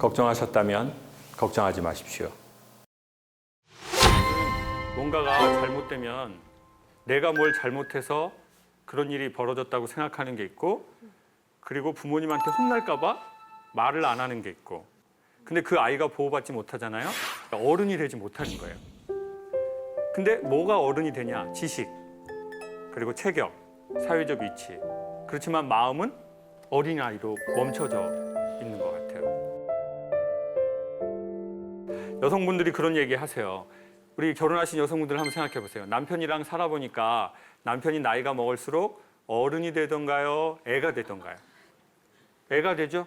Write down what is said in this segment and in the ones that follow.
걱정하셨다면 걱정하지 마십시오. 뭔가가 잘못되면 내가 뭘 잘못해서 그런 일이 벌어졌다고 생각하는 게 있고, 그리고 부모님한테 혼날까 봐 말을 안 하는 게 있고, 근데 그 아이가 보호받지 못하잖아요. 어른이 되지 못하는 거예요. 근데 뭐가 어른이 되냐? 지식, 그리고 체격, 사회적 위치. 그렇지만 마음은 어린아이로 멈춰져 있는 것 같아요. 여성분들이 그런 얘기 하세요. 우리 결혼하신 여성분들 한번 생각해 보세요. 남편이랑 살아보니까 남편이 나이가 먹을수록 어른이 되던가요? 애가 되던가요? 애가 되죠?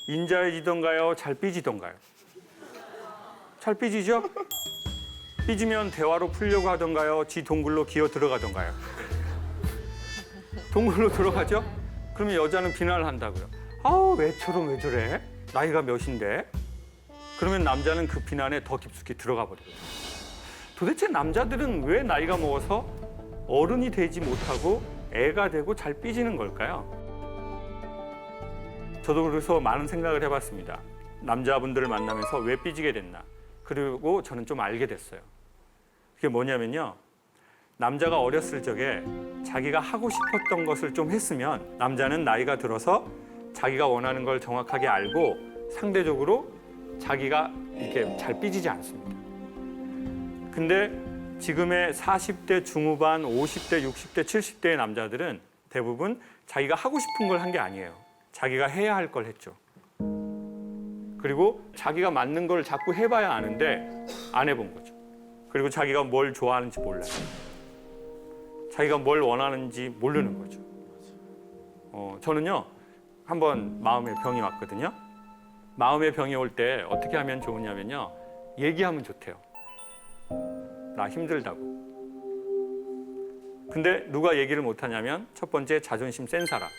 인자해지던가요? 잘 삐지던가요? 잘 삐지죠? 삐지면 대화로 풀려고 하던가요? 지 동굴로 기어 들어가던가요? 동굴로 들어가죠? 그러면 여자는 비난을 한다고요. 아우, 왜처럼 왜 저래? 나이가 몇인데? 그러면 남자는 그 비난에 더 깊숙이 들어가 버리거든요. 도대체 남자들은 왜 나이가 먹어서 어른이 되지 못하고 애가 되고 잘 삐지는 걸까요? 저도 그래서 많은 생각을 해봤습니다. 남자분들을 만나면서 왜 삐지게 됐나. 그리고 저는 좀 알게 됐어요. 그게 뭐냐면요. 남자가 어렸을 적에 자기가 하고 싶었던 것을 좀 했으면 남자는 나이가 들어서 자기가 원하는 걸 정확하게 알고 상대적으로 자기가 이렇게 잘 삐지지 않습니다. 근데 지금의 40대 중후반, 50대, 60대, 70대의 남자들은 대부분 자기가 하고 싶은 걸 한 게 아니에요. 자기가 해야 할 걸 했죠. 그리고 자기가 맞는 걸 자꾸 해봐야 아는데 안 해본 거죠. 그리고 자기가 뭘 좋아하는지 몰라요. 자기가 뭘 원하는지 모르는 거죠. 저는요, 한번 마음의 병이 왔거든요. 마음의 병이 올 때 어떻게 하면 좋으냐면요. 얘기하면 좋대요. 나 힘들다고. 근데 누가 얘기를 못하냐면 첫 번째, 자존심 센 사람.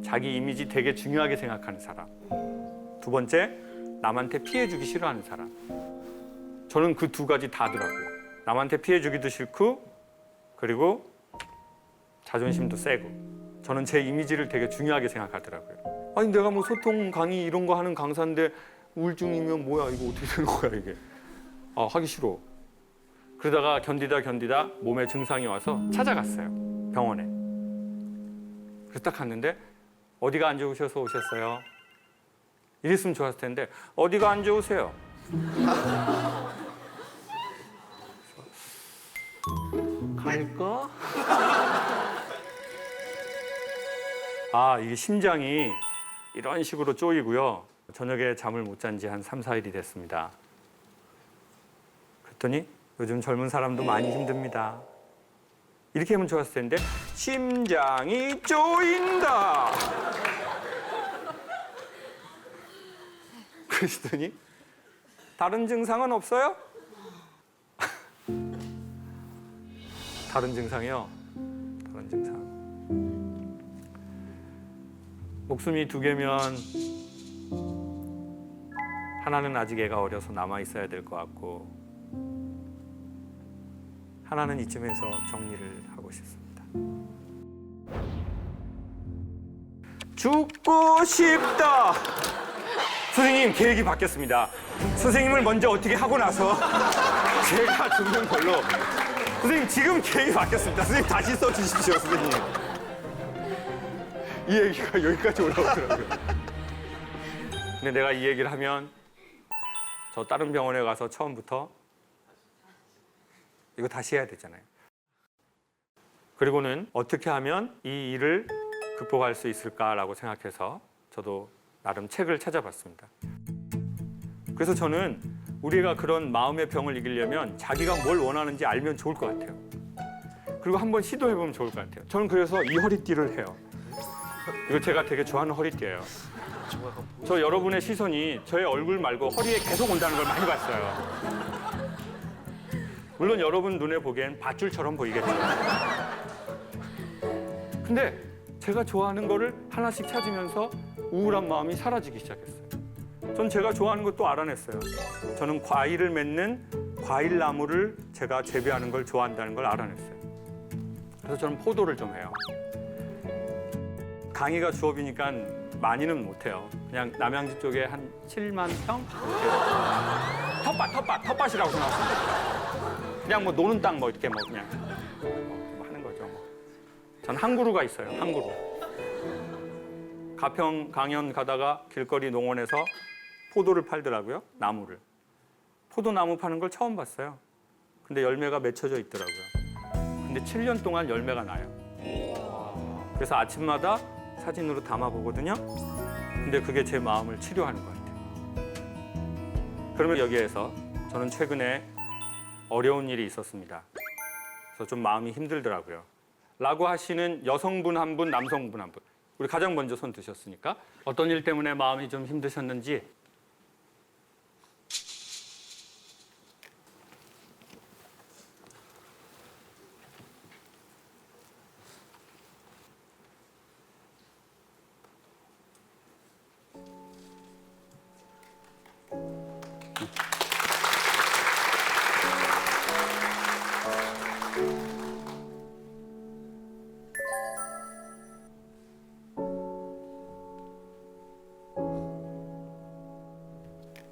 자기 이미지 되게 중요하게 생각하는 사람. 두 번째, 남한테 피해주기 싫어하는 사람. 저는 그 두 가지 다더라고요. 남한테 피해주기도 싫고, 그리고 자존심도 세고. 저는 제 이미지를 되게 중요하게 생각하더라고요. 아니, 내가 뭐 소통 강의 이런 거 하는 강사인데 우울증이면 뭐야, 이거 어떻게 되는 거야, 이게. 하기 싫어. 그러다가 견디다 몸에 증상이 와서 찾아갔어요. 병원에. 그래서 딱 갔는데 어디가 안 좋으셔서 오셨어요? 이랬으면 좋았을 텐데 어디가 안 좋으세요? 갈까? 이게 심장이 이런 식으로 쪼이고요. 저녁에 잠을 못 잔 지 한 3, 4일이 됐습니다. 그랬더니 요즘 젊은 사람도 많이 힘듭니다. 이렇게 하면 좋았을 텐데 심장이 쪼인다. 그러시더니 다른 증상은 없어요? 다른 증상이요? 다른 증상. 목숨이 두 개면 하나는 아직 애가 어려서 남아 있어야 될 것 같고, 하나는 이쯤에서 정리를 하고 싶습니다. 죽고 싶다. 선생님, 계획이 바뀌었습니다. 선생님을 먼저 어떻게 하고 나서 제가 죽는 걸로. 선생님, 지금 계획이 바뀌었습니다. 선생님, 다시 써주십시오, 선생님. 이 얘기가 여기까지 올라오더라고요. 근데 내가 이 얘기를 하면 저 다른 병원에 가서 처음부터 이거 다시 해야 되잖아요. 그리고는 어떻게 하면 이 일을 극복할 수 있을까라고 생각해서 저도 나름 책을 찾아봤습니다. 그래서 저는 우리가 그런 마음의 병을 이기려면 자기가 뭘 원하는지 알면 좋을 것 같아요. 그리고 한번 시도해보면 좋을 것 같아요. 저는 그래서 이 허리띠를 해요. 이거 제가 되게 좋아하는 허리띠예요. 저 여러분의 시선이 저의 얼굴 말고 허리에 계속 온다는 걸 많이 봤어요. 물론 여러분 눈에 보기엔 밧줄처럼 보이겠죠. 근데 제가 좋아하는 거를 하나씩 찾으면서 우울한 마음이 사라지기 시작했어요. 전 제가 좋아하는 것도 알아냈어요. 저는 과일을 맺는 과일나무를 제가 재배하는 걸 좋아한다는 걸 알아냈어요. 그래서 저는 포도를 좀 해요. 강의가 주업이니까 많이는 못해요. 그냥 남양주 쪽에 한 7만 평? 텃밭이라고 생각하시면 돼요. 그냥 뭐 노는 땅 뭐 이렇게 뭐 그냥 뭐 하는 거죠. 뭐. 전 항구루가 있어요. 항구루. 가평 강연 가다가 길거리 농원에서 포도를 팔더라고요. 나무를. 포도나무 파는 걸 처음 봤어요. 근데 열매가 맺혀져 있더라고요. 근데 7년 동안 열매가 나요. 그래서 아침마다 사진으로 담아보거든요. 근데 그게 제 마음을 치료하는 것 같아요. 그러면 여기에서 저는 최근에 어려운 일이 있었습니다. 그래서 좀 마음이 힘들더라고요. 라고 하시는 여성분 한 분, 남성분 한 분. 우리 가장 먼저 손 드셨으니까 어떤 일 때문에 마음이 좀 힘드셨는지.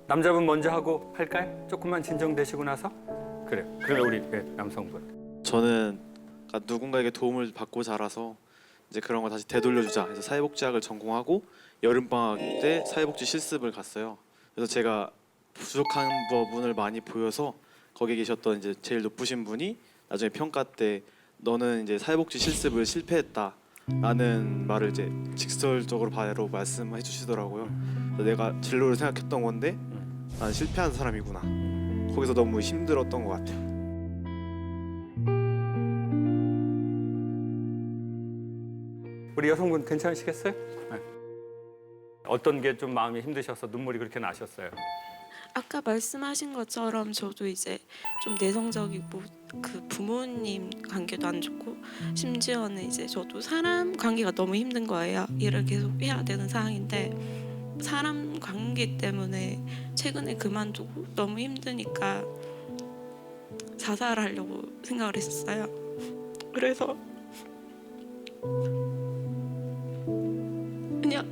남자분 먼저 하고 할까요? 조금만 진정되시고 나서? 그래요. 그러면 우리 남성분. 저는 누군가에게 도움을 받고 자라서 이제 그런 걸 다시 되돌려주자 해서 사회복지학을 전공하고 여름방학 때 사회복지 실습을 갔어요. 그래서 제가 부족한 부분을 많이 보여서 거기에 계셨던 이제 제일 높으신 분이 나중에 평가 때 너는 이제 사회복지 실습을 실패했다라는 말을 이제 직설적으로 바로 말씀해 주시더라고요. 그래서 내가 진로를 생각했던 건데 난 실패한 사람이구나. 거기서 너무 힘들었던 것 같아요. 우리 여성분 괜찮으시겠어요? 네. 어떤 게 좀 마음이 힘드셔서 눈물이 그렇게 나셨어요? 아까 말씀하신 것처럼 저도 이제 좀 내성적이고 그 부모님 관계도 안 좋고 심지어는 이제 저도 사람 관계가 너무 힘든 거예요. 일을 계속 해야 되는 상황인데 사람 관계 때문에 최근에 그만두고 너무 힘드니까 자살하려고 생각을 했었어요. 그래서 그냥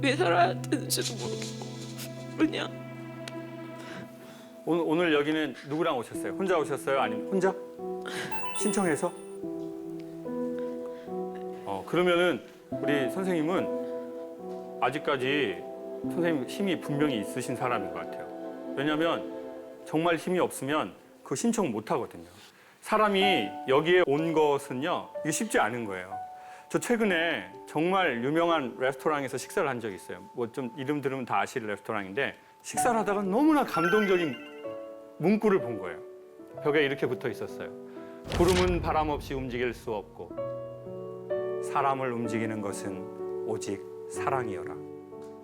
왜 살아야 되는지도 모르겠고 그냥 오늘 여기는 누구랑 오셨어요? 혼자 오셨어요? 아니면 혼자? 신청해서? 그러면은 우리 선생님은 아직까지 선생님 힘이 분명히 있으신 사람인 것 같아요. 왜냐하면 정말 힘이 없으면 그 신청 못 하거든요. 사람이 여기에 온 것은요, 이게 쉽지 않은 거예요. 저 최근에 정말 유명한 레스토랑에서 식사를 한 적이 있어요. 뭐 좀 이름 들으면 다 아실 레스토랑인데 식사를 하다가 너무나 감동적인 문구를 본 거예요. 벽에 이렇게 붙어 있었어요. 구름은 바람 없이 움직일 수 없고 사람을 움직이는 것은 오직 사랑이여라.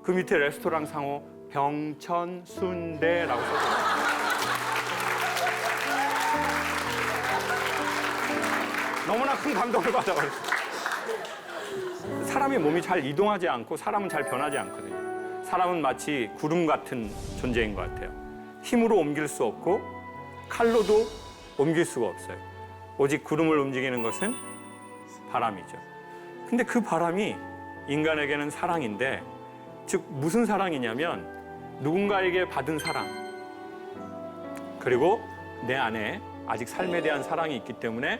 그 밑에 레스토랑 상호 병천순대라고 써있어요. 너무나 큰 감동을 받아버렸어요. 사람의 몸이 잘 이동하지 않고 사람은 잘 변하지 않거든요. 사람은 마치 구름 같은 존재인 것 같아요. 힘으로 옮길 수 없고 칼로도 옮길 수가 없어요. 오직 구름을 움직이는 것은 바람이죠. 근데 그 바람이 인간에게는 사랑인데, 즉 무슨 사랑이냐면 누군가에게 받은 사랑, 그리고 내 안에 아직 삶에 대한 사랑이 있기 때문에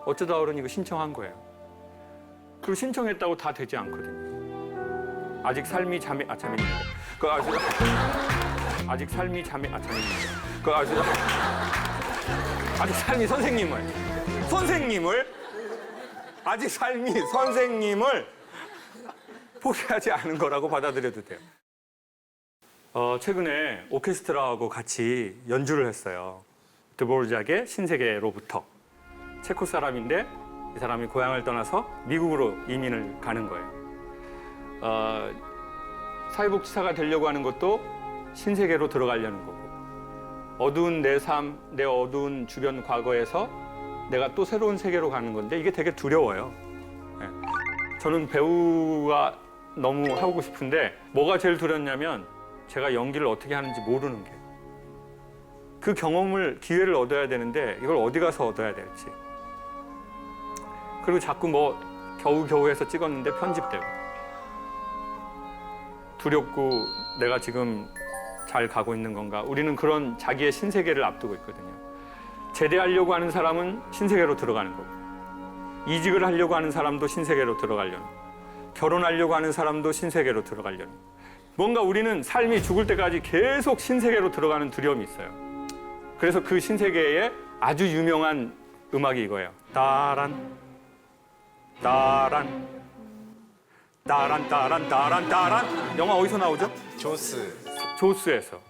어쩌다 어른 이거 신청한 거예요. 그리고 신청했다고 다 되지 않거든요. 아직 삶이 잠있는데. 아직 삶이 잠있는데. 아직 삶이 선생님을 아직 삶이 선생님을 포기하지 않은 거라고 받아들여도 돼요. 최근에 오케스트라하고 같이 연주를 했어요. 드보르작의 신세계로부터. 체코 사람인데 이 사람이 고향을 떠나서 미국으로 이민을 가는 거예요. 사회복지사가 되려고 하는 것도 신세계로 들어가려는 거고, 어두운 내 삶, 내 어두운 주변 과거에서 내가 또 새로운 세계로 가는 건데 이게 되게 두려워요. 네. 저는 배우가 너무 하고 싶은데 뭐가 제일 두렵냐면 제가 연기를 어떻게 하는지 모르는 게. 그 경험을, 기회를 얻어야 되는데 이걸 어디 가서 얻어야 될지. 그리고 자꾸 뭐 겨우겨우 해서 찍었는데 편집되고. 두렵고 내가 지금 잘 가고 있는 건가? 우리는 그런 자기의 신세계를 앞두고 있거든요. 제대하려고 하는 사람은 신세계로 들어가는 거고, 이직을 하려고 하는 사람도 신세계로 들어가려는 거고, 결혼하려고 하는 사람도 신세계로 들어가려는 거고, 뭔가 우리는 삶이 죽을 때까지 계속 신세계로 들어가는 두려움이 있어요. 그래서 그 신세계에 아주 유명한 음악이 이거예요. 따란 따란 따란 따란 따란 따란. 영화 어디서 나오죠? 조스에서.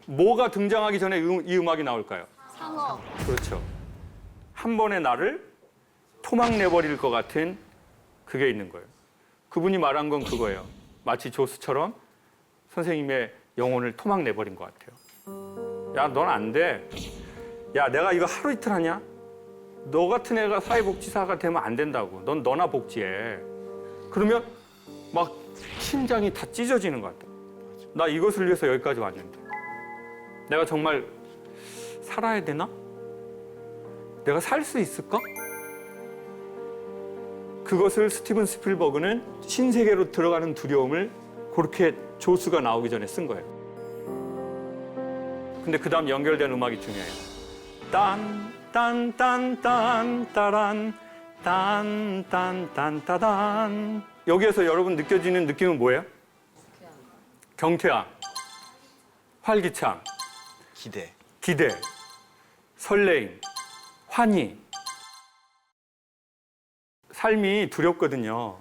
뭐가 등장하기 전에 이 음악이 나올까요? 상어. 그렇죠. 한 번에 나를 토막 내버릴 것 같은 그게 있는 거예요. 그분이 말한 건 그거예요. 마치 조스처럼 선생님의 영혼을 토막 내버린 것 같아요. 야, 넌 안 돼. 야, 내가 이거 하루 이틀 하냐? 너 같은 애가 사회복지사가 되면 안 된다고. 넌 너나 복지해. 그러면 막 심장이 다 찢어지는 것 같아. 나 이것을 위해서 여기까지 왔는데 내가 정말 살아야 되나? 내가 살 수 있을까? 그것을 스티븐 스필버그는 신세계로 들어가는 두려움을 그렇게 조수가 나오기 전에 쓴 거예요. 근데 그 다음 연결된 음악이 중요해요. 딴딴딴딴 따란 딴딴딴따단. 여기에서 여러분 느껴지는 느낌은 뭐예요? 경쾌함, 활기참, 기대, 설레임, 환희. 삶이 두렵거든요.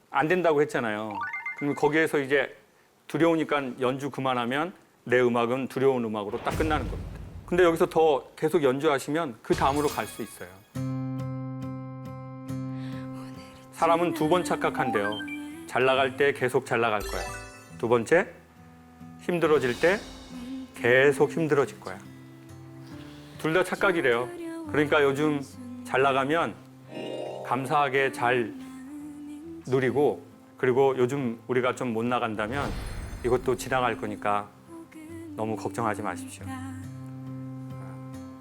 안 된다고 했잖아요. 그럼 거기에서 이제 두려우니까 연주 그만하면 내 음악은 두려운 음악으로 딱 끝나는 겁니다. 근데 여기서 더 계속 연주하시면 그 다음으로 갈 수 있어요. 사람은 두 번 착각한대요. 잘 나갈 때 계속 잘 나갈 거야. 두 번째, 힘들어질 때 계속 힘들어질 거야. 둘 다 착각이래요. 그러니까 요즘 잘 나가면 감사하게 잘 누리고, 그리고 요즘 우리가 좀 못 나간다면 이것도 지나갈 거니까 너무 걱정하지 마십시오.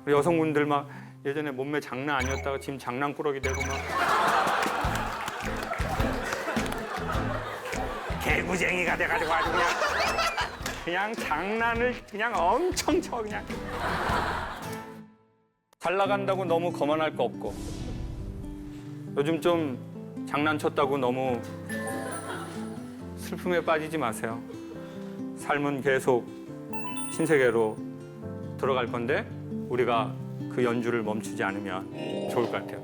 우리 여성분들 막 예전에 몸매 장난 아니었다가 지금 장난꾸러기 되고 막 개구쟁이가 돼가지고 아주 그냥 장난을 그냥 엄청 쳐. 그냥 잘 나간다고 너무 거만할 거 없고, 요즘 좀 장난쳤다고 너무 슬픔에 빠지지 마세요. 삶은 계속 신세계로 들어갈 건데 우리가 그 연주를 멈추지 않으면 좋을 것 같아요.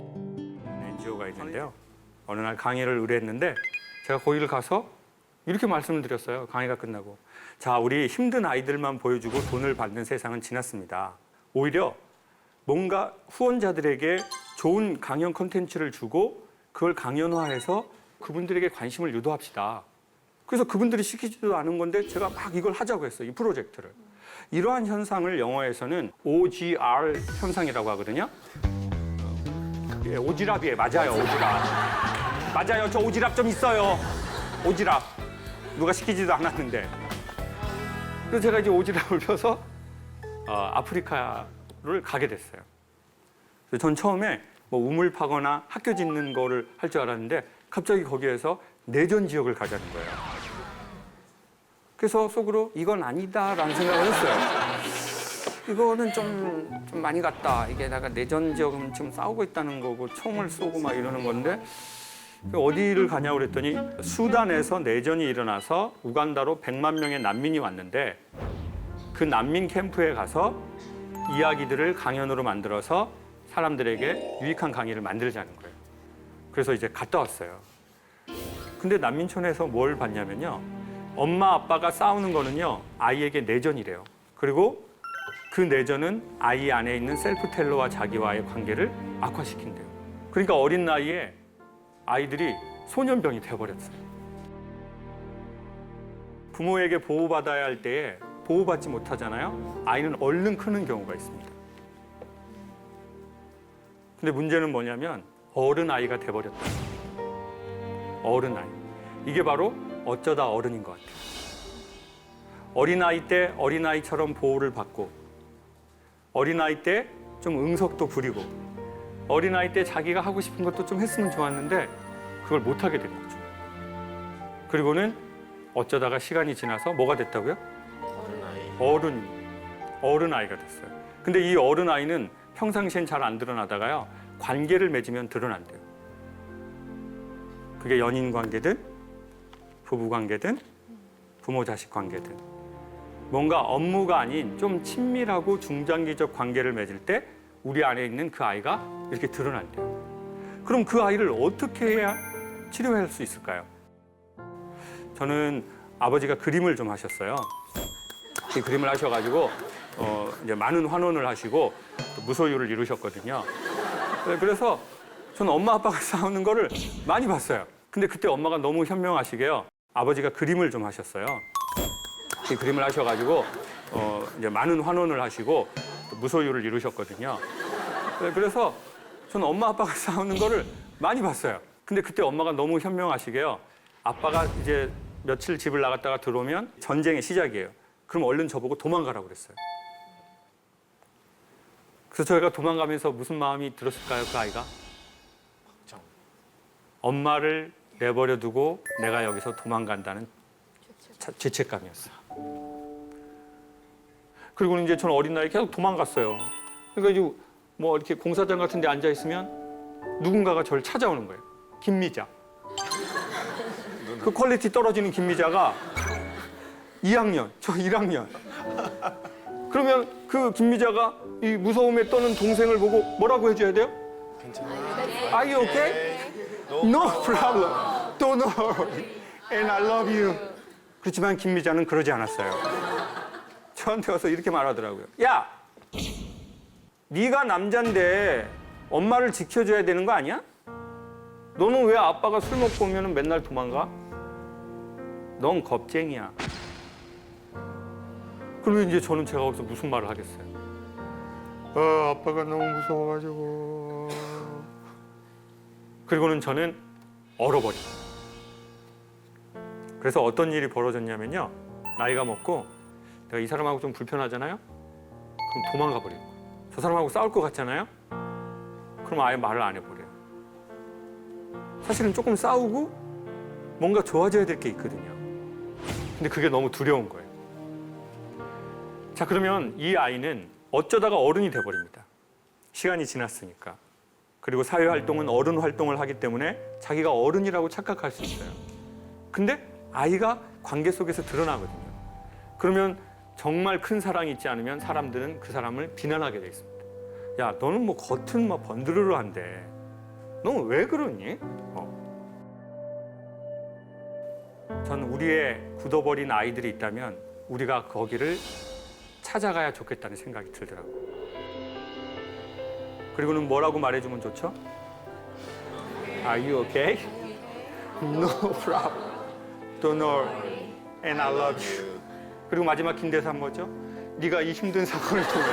NGO가 있는데요. 어느 날 강의를 의뢰했는데 제가 거기를 가서 이렇게 말씀을 드렸어요. 강의가 끝나고. 자, 우리 힘든 아이들만 보여주고 돈을 받는 세상은 지났습니다. 오히려 뭔가 후원자들에게 좋은 강연 콘텐츠를 주고 그걸 강연화해서 그분들에게 관심을 유도합시다. 그래서 그분들이 시키지도 않은 건데 제가 막 이걸 하자고 했어요. 이 프로젝트를. 이러한 현상을 영어에서는 OGR 현상이라고 하거든요. 예, 오지랖이에요. 맞아요. 오지랖. 맞아요. 저 오지랖 좀 있어요. 오지랖. 누가 시키지도 않았는데. 그래서 제가 이제 오지랖을 펴서 아프리카를 가게 됐어요. 그래서 전 처음에 뭐 우물 파거나 학교 짓는 거를 할 줄 알았는데 갑자기 거기에서 내전 지역을 가자는 거예요. 그래서 속으로 이건 아니다라는 생각을 했어요. 이거는 좀 많이 갔다. 이게 내가 내전 지역은 지금 싸우고 있다는 거고 총을 쏘고 막 이러는 건데 어디를 가냐고 그랬더니 수단에서 내전이 일어나서 우간다로 100만 명의 난민이 왔는데 그 난민 캠프에 가서 이야기들을 강연으로 만들어서 사람들에게 유익한 강의를 만들자는 거예요. 그래서 이제 갔다 왔어요. 근데 난민촌에서 뭘 봤냐면요. 엄마 아빠가 싸우는 거는요. 아이에게 내전이래요. 그리고 그 내전은 아이 안에 있는 셀프텔러와 자기와의 관계를 악화시킨대요. 그러니까 어린 나이에 아이들이 소년병이 돼버렸어요. 부모에게 보호받아야 할 때에 보호받지 못하잖아요. 아이는 얼른 크는 경우가 있습니다. 근데 문제는 뭐냐면 어른 아이가 돼버렸다. 어른 아이. 이게 바로 어쩌다 어른인 것 같아요. 어린아이 때 어린아이처럼 보호를 받고, 어린아이 때 좀 응석도 부리고, 어린아이 때 자기가 하고 싶은 것도 좀 했으면 좋았는데 그걸 못하게 된 거죠. 그리고는 어쩌다가 시간이 지나서 뭐가 됐다고요? 어른 아이가 됐어요. 근데 이 어른 아이는 평상시엔 잘 안 드러나다가요, 관계를 맺으면 드러난대요. 그게 연인 관계든 부부 관계든 부모 자식 관계든 뭔가 업무가 아닌 좀 친밀하고 중장기적 관계를 맺을 때 우리 안에 있는 그 아이가 이렇게 드러난대요. 그럼 그 아이를 어떻게 해야 치료할 수 있을까요? 저는 아버지가 그림을 좀 하셨어요. 이 그림을 하셔가지고 이제 많은 환원을 하시고 무소유를 이루셨거든요. 그래서 저는 엄마 아빠가 싸우는 거를 많이 봤어요. 근데 그때 엄마가 너무 현명하시게요, 아버지가 그림을 좀 하셨어요. 이 그림을 하셔가지고 이제 많은 환원을 하시고 무소유를 이루셨거든요. 그래서 저는 엄마 아빠가 싸우는 거를 많이 봤어요. 근데 그때 엄마가 너무 현명하시게요, 아빠가 이제 며칠 집을 나갔다가 들어오면 전쟁의 시작이에요. 그럼 얼른 저보고 도망가라고 그랬어요. 그래서 저희가 도망가면서 무슨 마음이 들었을까요, 그 아이가? 엄마를 내버려 두고 내가 여기서 도망간다는 죄책감이었어요. 그리고 이제 저는 어린 나이에 계속 도망갔어요. 그러니까 이제 뭐 이렇게 공사장 같은 데 앉아 있으면 누군가가 저를 찾아오는 거예요. 김미자. 그 퀄리티 떨어지는 김미자가 2학년, 저 1학년. 그러면 그 김미자가 이 무서움에 떠는 동생을 보고 뭐라고 해줘야 돼요? Are you okay? No problem. Don't worry. And I love you. 그렇지만 김미자는 그러지 않았어요. 저한테 와서 이렇게 말하더라고요. 야, 네가 남잔데 엄마를 지켜줘야 되는 거 아니야? 너는 왜 아빠가 술 먹고 오면 맨날 도망가? 넌 겁쟁이야. 그러면 이제 저는 제가 거기서 무슨 말을 하겠어요? 아빠가 너무 무서워가지고. 그리고는 저는 얼어버려요. 그래서 어떤 일이 벌어졌냐면요, 나이가 먹고 내가 이 사람하고 좀 불편하잖아요? 그럼 도망가 버리고. 저 사람하고 싸울 것 같잖아요? 그럼 아예 말을 안 해버려요. 사실은 조금 싸우고 뭔가 좋아져야 될 게 있거든요. 근데 그게 너무 두려운 거예요. 자, 그러면 이 아이는 어쩌다가 어른이 돼버립니다. 시간이 지났으니까. 그리고 사회활동은 어른 활동을 하기 때문에 자기가 어른이라고 착각할 수 있어요. 근데 아이가 관계 속에서 드러나거든요. 그러면 정말 큰 사랑이 있지 않으면 사람들은 그 사람을 비난하게 돼 있습니다. 야, 너는 뭐 겉은 막 번드르르한데 너는 왜 그러니? 저는 우리의 굳어버린 아이들이 있다면 우리가 거기를 찾아가야 좋겠다는 생각이 들더라고요. 그리고는 뭐라고 말해주면 좋죠? Are you okay? No problem. Don't worry. And I love you. 그리고 마지막 긴 대사 뭐죠? 네가 이 힘든 사건을 통해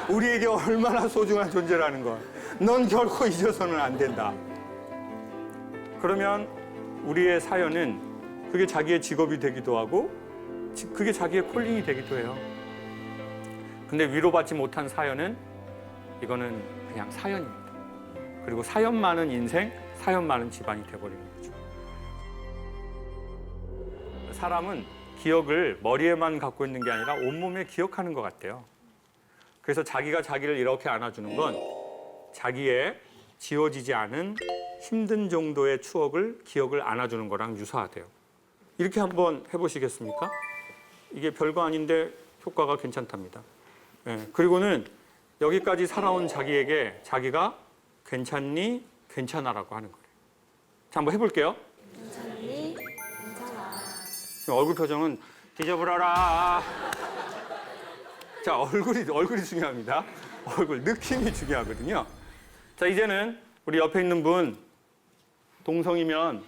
우리에게 얼마나 소중한 존재라는 걸 넌 결코 잊어서는 안 된다. 그러면 우리의 사연은 그게 자기의 직업이 되기도 하고 그게 자기의 콜링이 되기도 해요. 근데 위로받지 못한 사연은 이거는 그냥 사연입니다. 그리고 사연 많은 인생, 사연 많은 집안이 돼버리는 거죠. 사람은 기억을 머리에만 갖고 있는 게 아니라 온몸에 기억하는 것 같아요. 그래서 자기가 자기를 이렇게 안아주는 건 자기의 지워지지 않은 힘든 정도의 추억을, 기억을 안아주는 거랑 유사하대요. 이렇게 한번 해보시겠습니까? 이게 별거 아닌데 효과가 괜찮답니다. 그리고는 여기까지 살아온 자기에게 자기가 괜찮니? 괜찮아라고 하는 거예요. 자, 한번 해볼게요. 괜찮니? 괜찮아. 지금 얼굴 표정은 뒤져버려라. 자, 얼굴이 중요합니다. 얼굴 느낌이 중요하거든요. 자, 이제는 우리 옆에 있는 분 동성이면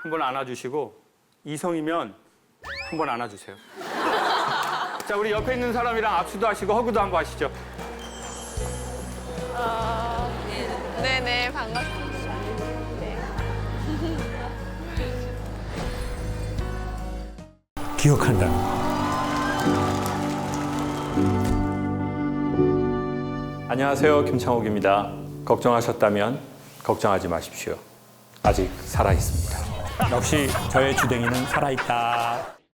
한번 안아주시고 이성이면 한번 안아주세요. 자, 우리 옆에 있는 사람이랑 악수도 하시고 허그도 한번 하시죠. 네네, 반갑습니다. 네. 기억한다. 안녕하세요, 김창옥입니다. 걱정하셨다면 걱정하지 마십시오. 아직 살아 있습니다. 역시 저의 주댕이는 살아있다.